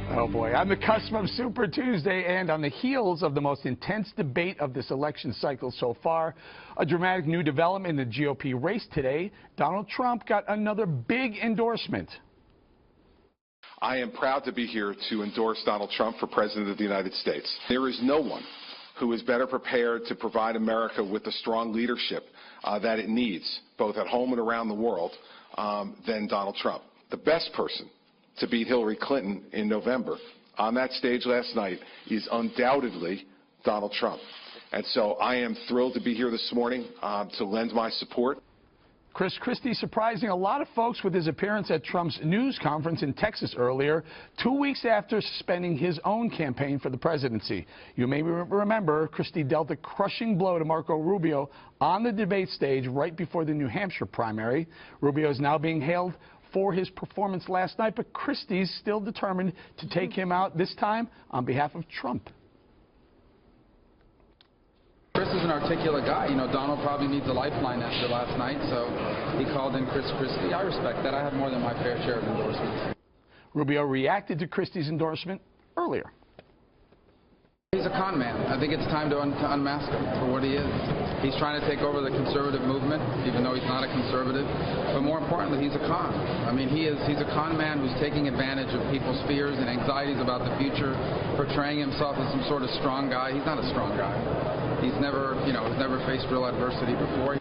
Oh boy, on the cusp of Super Tuesday and on the heels of the most intense debate of this election cycle so far, a dramatic new development in the GOP race today. Donald Trump got another big endorsement. I am proud to be here to endorse Donald Trump for President of the United States. There is no one who is better prepared to provide America with the strong leadership that it needs, both at home and around the world, than Donald Trump. The best person to beat Hillary Clinton in November on that stage last night is undoubtedly Donald Trump. And so I am thrilled to be here this morning to lend my support. Christie surprising a lot of folks with his appearance at Trump's news conference in Texas earlier, 2 weeks after suspending his own campaign for the presidency. You may remember Christie dealt a crushing blow to Marco Rubio on the debate stage right before the New Hampshire primary. Rubio is now being hailed for his performance last night, but Christie's still determined to take him out, this time on behalf of Trump. Chris is an articulate guy. You know, Donald probably needs a lifeline after last night, so he called in Christie. I respect that. I have more than my fair share of endorsements. Rubio reacted to Christie's endorsement earlier. He's a con man. I think it's time to unmask him for what he is. He's trying to take over the conservative movement, even though he's not a conservative. But more importantly, he's a con. I mean, he's a con man who's taking advantage of people's fears and anxieties about the future, portraying himself as some sort of strong guy. He's not a strong guy. He's never, he's never faced real adversity before.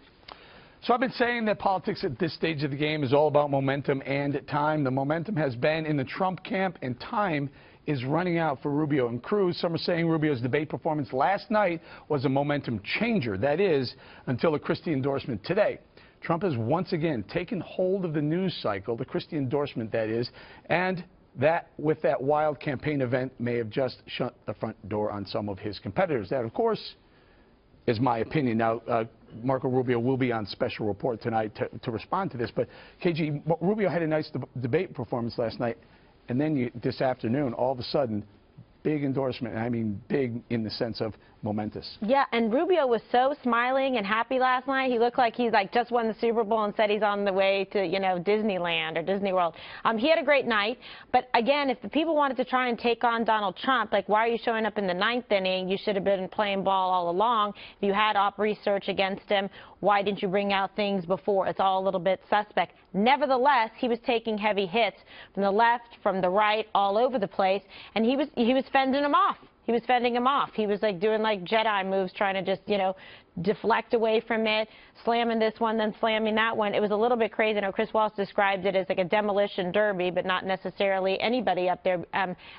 So I've been saying that politics at this stage of the game is all about momentum and time. The momentum has been in the Trump camp, and time is running out for Rubio and Cruz. Some are saying Rubio's debate performance last night was a momentum changer. That is, until the Christie endorsement today. Trump has once again taken hold of the news cycle, the Christie endorsement that is, and that with that wild campaign event may have just shut the front door on some of his competitors. That, of course, is my opinion. Now, Marco Rubio will be on special report tonight to respond to this. But, KG, Rubio had a nice debate performance last night. And then this afternoon, all of a sudden, big endorsement. And I mean big in the sense of momentous. Yeah, and Rubio was so smiling and happy last night. He looked like he's just won the Super Bowl and said he's on the way to, Disneyland or Disney World. He had a great night. But again, if the people wanted to try and take on Donald Trump, like, why are you showing up in the 9th inning? You should have been playing ball all along. If you had op research against him, why didn't you bring out things before? It's all a little bit suspect. Nevertheless, he was taking heavy hits from the left, from the right, all over the place, and he was fending them off. He was fending him off. He was doing Jedi moves, trying to just, deflect away from it, slamming this one, then slamming that one. It was a little bit crazy. I know Chris Walsh described it as like a demolition derby, but not necessarily anybody up there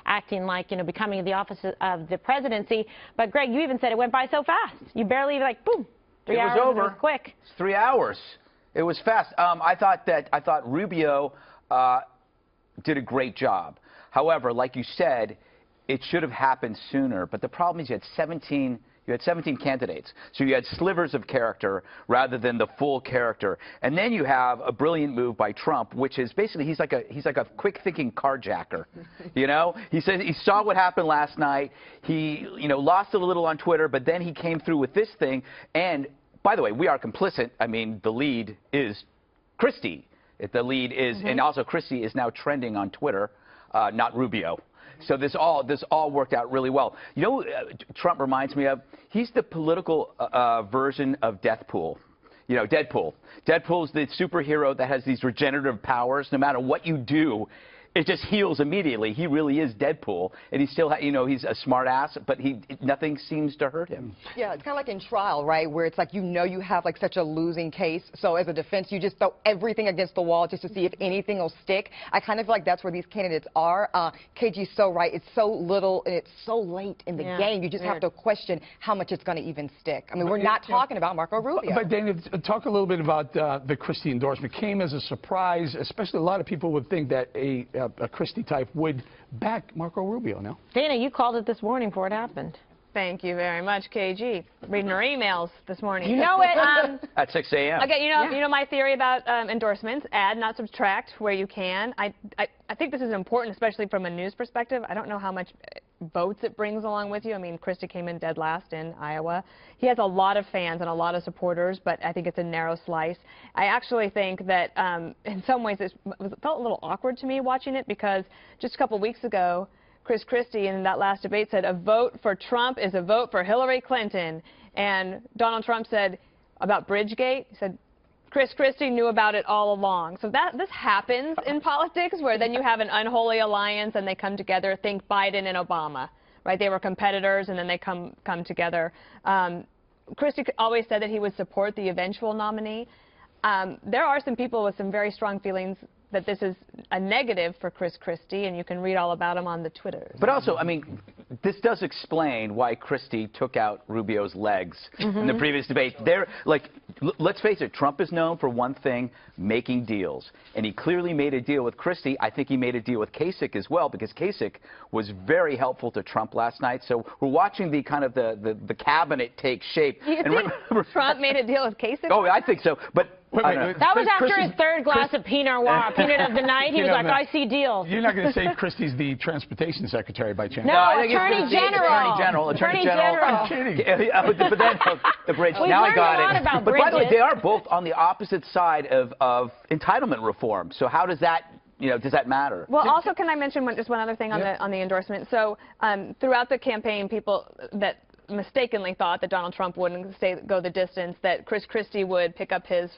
acting like, becoming the office of the presidency. But Greg, you even said it went by so fast. You barely even boom, 3 hours. It was over. It was quick. It's 3 hours. It was fast. I thought Rubio did a great job. However, like you said, it should have happened sooner. But the problem is you had 17 candidates. So you had slivers of character rather than the full character. And then you have a brilliant move by Trump, which is basically he's like a quick-thinking carjacker. He says he saw what happened last night. He lost it a little on Twitter, but then he came through with this thing. And by the way, we are complicit. I mean, the lead is Christie. The lead is, and also Christie is now trending on Twitter, not Rubio. So this all worked out really well. Trump reminds me of, he's the political version of Deadpool. Deadpool. Deadpool's the superhero that has these regenerative powers. No matter what you do, it just heals immediately. He really is Deadpool, and he's still, he's a smart ass, but nothing seems to hurt him. Yeah, it's kind of like in trial, right, where it's like you have such a losing case, so as a defense, you just throw everything against the wall just to see if anything will stick. I kind of feel like that's where these candidates are. KG's so right. It's so little, and it's so late in the game. You just have to question how much it's going to even stick. I mean, we're not talking about Marco Rubio. But Dana, talk a little bit about the Christie endorsement. Came as a surprise, especially a lot of people would think that a Christie type would back Marco Rubio now. Dana, you called it this morning before it happened. Thank you very much, KG. Reading our emails this morning. You know it. At 6 a.m. Okay, you know my theory about endorsements: add, not subtract, where you can. I think this is important, especially from a news perspective. I don't know how much votes it brings along with you. I mean, Christie came in dead last in Iowa. He has a lot of fans and a lot of supporters, but I think it's a narrow slice. I actually think that in some ways it felt a little awkward to me watching it, because just a couple weeks ago, Chris Christie in that last debate said, "A vote for Trump is a vote for Hillary Clinton." And Donald Trump said about Bridgegate, he said, Chris Christie knew about it all along. So this happens in politics, where then you have an unholy alliance and they come together. Think Biden and Obama, right? They were competitors and then they come together. Christie always said that he would support the eventual nominee. There are some people with some very strong feelings that this is a negative for Chris Christie, and you can read all about him on the Twitter. But also, I mean, this does explain why Christie took out Rubio's legs in the previous debate. Let's face it, Trump is known for one thing, making deals. And he clearly made a deal with Christie. I think he made a deal with Kasich as well, because Kasich was very helpful to Trump last night. So we're watching the kind of the cabinet take shape. You think Trump made a deal with Kasich? Oh, I think so. But that was after his third glass of Pinot Noir, Pinot of the night. He was like, I see deals. You're not going to say Christie's the transportation secretary by chance? No, I think Attorney it's General. Attorney General. I'm kidding. But then the bridge. Now I got it. About but by the way, bridges. they are both on the opposite side of entitlement reform. So how does that, does that matter? Well, also, can I mention just one other thing on the endorsement? So throughout the campaign, people that mistakenly thought that Donald Trump wouldn't go the distance, that Chris Christie would pick up his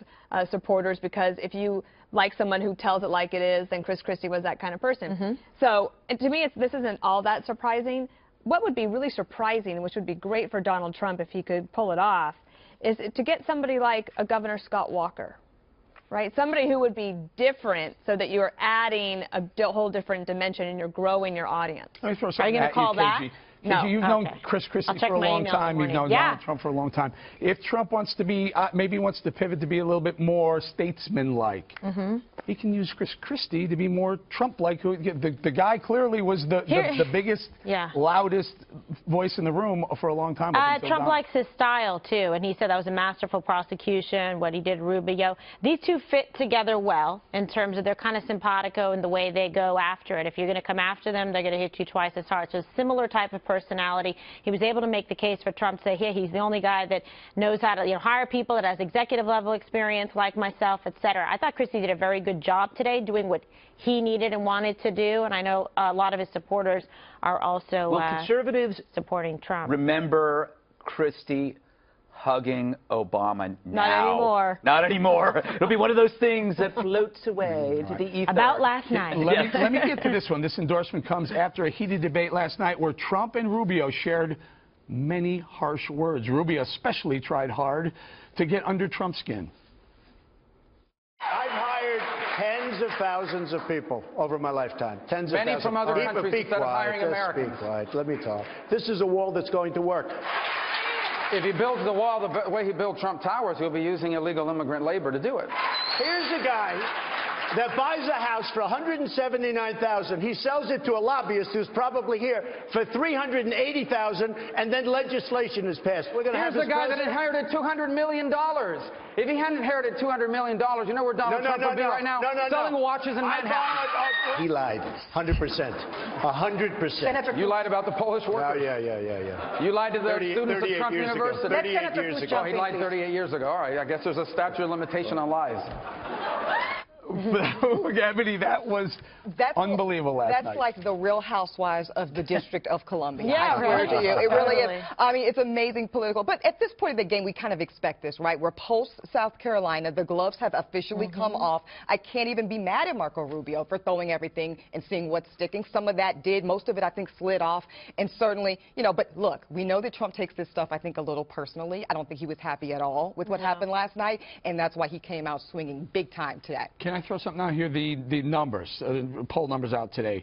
supporters, because if you like someone who tells it like it is, then Chris Christie was that kind of person. So to me, this isn't all that surprising. What would be really surprising, which would be great for Donald Trump if he could pull it off, is to get somebody like a Governor Scott Walker, right? Somebody who would be different, so that you're adding a whole different dimension and you're growing your audience. Let me throw Are something you going at to call that? KG. No. You've known Chris Christie for a long time. You've known Donald Trump for a long time. If Trump wants to be, maybe wants to pivot to be a little bit more statesman-like, he can use Chris Christie to be more Trump-like. The guy clearly was the biggest, loudest voice in the room for a long time. Trump likes his style, too, and he said that was a masterful prosecution, what he did Rubio. These two fit together well in terms of they're kind of simpatico in the way they go after it. If you're going to come after them, they're going to hit you twice as hard. So a similar type of personality. He was able to make the case for Trump, say, here, he's the only guy that knows how to hire people, that has executive level experience like myself, etc. I thought Christie did a very good job today doing what he needed and wanted to do, and I know a lot of his supporters are also conservatives supporting Trump. Remember Christie hugging Obama now. Not anymore. Not anymore. It'll be one of those things that floats away into the ether. About last night. Let me get to this one. This endorsement comes after a heated debate last night where Trump and Rubio shared many harsh words. Rubio especially tried hard to get under Trump's skin. I've hired tens of thousands of people over my lifetime. Tens of thousands. Many from other countries instead of hiring Americans. Be quiet. Let me talk. This is a wall that's going to work. If he builds the wall the way he built Trump Towers, he'll be using illegal immigrant labor to do it. Here's a guy that buys a house for $179,000. He sells it to a lobbyist who's probably here for $380,000, and then legislation is passed. We're going to have Here's the guy that inherited $200 million. If he hadn't inherited $200 million, you know where Donald Trump would be right now? Selling watches in Manhattan. He lied. 100%. 100%. You lied about the Polish workers. Yeah. You lied to the students of Trump University. 38 years ago. Oh, he lied 38 years ago. All right, I guess there's a statute of limitation on lies. Ebony, that was unbelievable last night. That's like the Real Housewives of the District of Columbia. Yeah, I swear to you. It really totally is. I mean, it's amazing political. But at this point of the game, we kind of expect this, right? We're post-South Carolina. The gloves have officially come off. I can't even be mad at Marco Rubio for throwing everything and seeing what's sticking. Some of that did. Most of it, I think, slid off. And certainly, but look, we know that Trump takes this stuff, I think, a little personally. I don't think he was happy at all with what happened last night. And that's why he came out swinging big time today. Can I throw something out here? The numbers, poll numbers out today.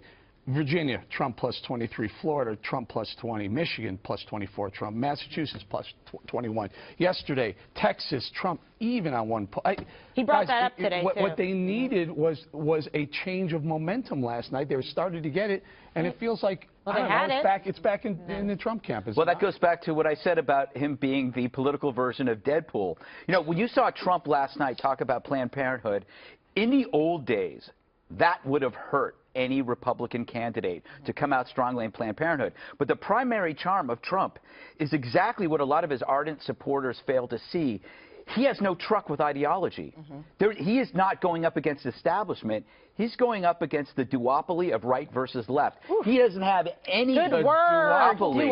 Virginia, Trump plus 23. Florida, Trump plus 20. Michigan, plus 24. Trump. Massachusetts, plus 21. Yesterday, Texas, Trump even on one poll. He brought that up today, too. What they needed was a change of momentum last night. They were starting to get it, and it feels like it's back in the Trump camp. Well, that goes back to what I said about him being the political version of Deadpool. When you saw Trump last night talk about Planned Parenthood, in the old days, that would have hurt any Republican candidate to come out strongly in Planned Parenthood. But the primary charm of Trump is exactly what a lot of his ardent supporters fail to see. he has no truck with ideology. He is not going up against the establishment. He's going up against the duopoly of right versus left. Oof. He doesn't have any Good word. duopoly.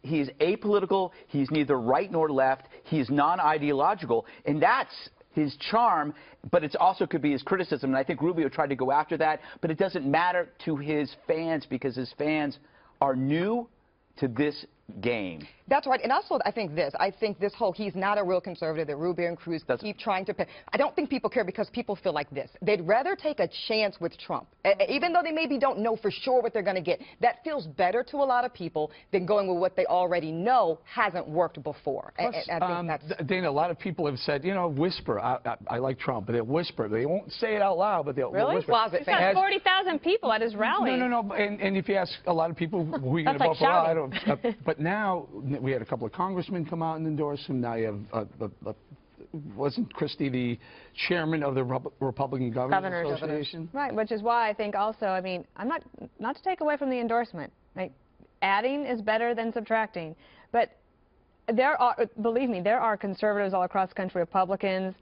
He's apolitical. He's neither right nor left. He's non-ideological, and that's his charm, but it also could be his criticism, and I think Rubio tried to go after that, but it doesn't matter to his fans because his fans are new to this game. That's right. And also, I think this whole he's not a real conservative, that Rubio and Cruz keep trying to I don't think people care because people feel like this. They'd rather take a chance with Trump, even though they maybe don't know for sure what they're going to get. That feels better to a lot of people than going with what they already know hasn't worked before. Plus, I think that's Dana, a lot of people have said, you know, whisper. I like Trump, but they'll whisper. They won't say it out loud, but they'll whisper. Closet He's got 40,000 people at his rally. No. And if you ask a lot of people who are going to vote for, I don't. But now we had a couple of congressmen come out and endorse him. Now you have, wasn't Christie the chairman of the Republican Governors Association? Right, which is why I think also, I mean, I'm not to take away from the endorsement. Right? Adding is better than subtracting. But there are, believe me, there are conservatives all across the country, Republicans,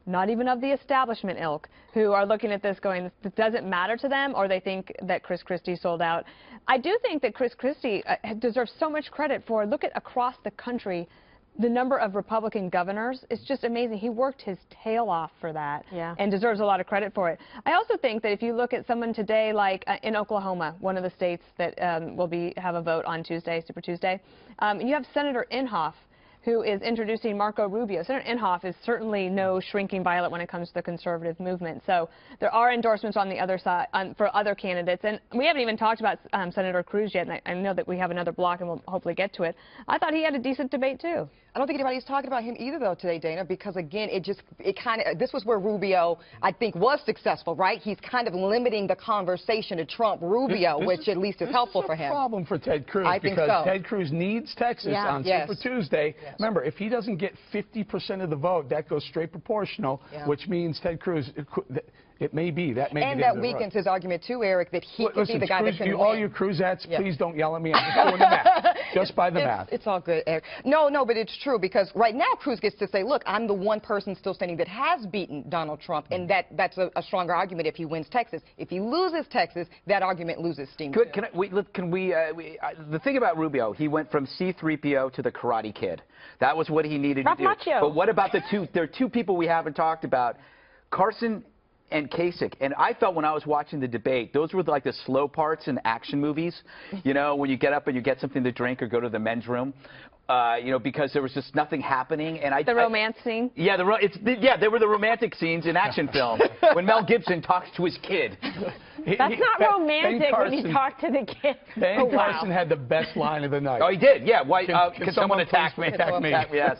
not even of the establishment ilk, who are looking at this going, it doesn't matter to them, or they think that Chris Christie sold out. I do think that Chris Christie deserves so much credit for, look at across the country, the number of Republican governors. It's just amazing. He worked his tail off for that and deserves a lot of credit for it. I also think that if you look at someone today, like in Oklahoma, one of the states that will have a vote on Tuesday, Super Tuesday, you have Senator Inhofe, who is introducing Marco Rubio. Senator Inhofe is certainly no shrinking violet when it comes to the conservative movement. So there are endorsements on the other side for other candidates. And we haven't even talked about Senator Cruz yet, and I know that we have another block and we'll hopefully get to it. I thought he had a decent debate, too. I don't think anybody's talking about him either, though, today, Dana, because, again, this was where Rubio, I think, was successful, right? He's kind of limiting the conversation to Trump, Rubio, which at least is helpful for him. This is a problem for Ted Cruz, I think because so. Ted Cruz needs Texas on Super Tuesday. Yes. Remember, if he doesn't get 50% of the vote, that goes straight proportional, which means Ted Cruz, it may be. That may be. And that weakens his argument, too, Eric, that he could be the guy that can win. All you Cruzettes, please don't yell at me. I'm just doing the math. Just by the math. It's all good, Eric. No, but it's true, because right now Cruz gets to say, look, I'm the one person still standing that has beaten Donald Trump, and that's a stronger argument if he wins Texas. If he loses Texas, that argument loses steam. The thing about Rubio, he went from C-3PO to the Karate Kid. That was what he needed to do. Macho. But what about there are two people we haven't talked about, Carson and Kasich. And I felt when I was watching the debate, those were like the slow parts in action movies, you know, when you get up and you get something to drink or go to the men's room, you know, because there was just nothing happening. And the romance scene? Yeah, there were the romantic scenes in action films when Mel Gibson talks to his kid. That's not romantic when you talk to the kid. Ben Carson had the best line of the night. Oh, he did? Yeah. Why? Can someone attack me? Attack me. Yes.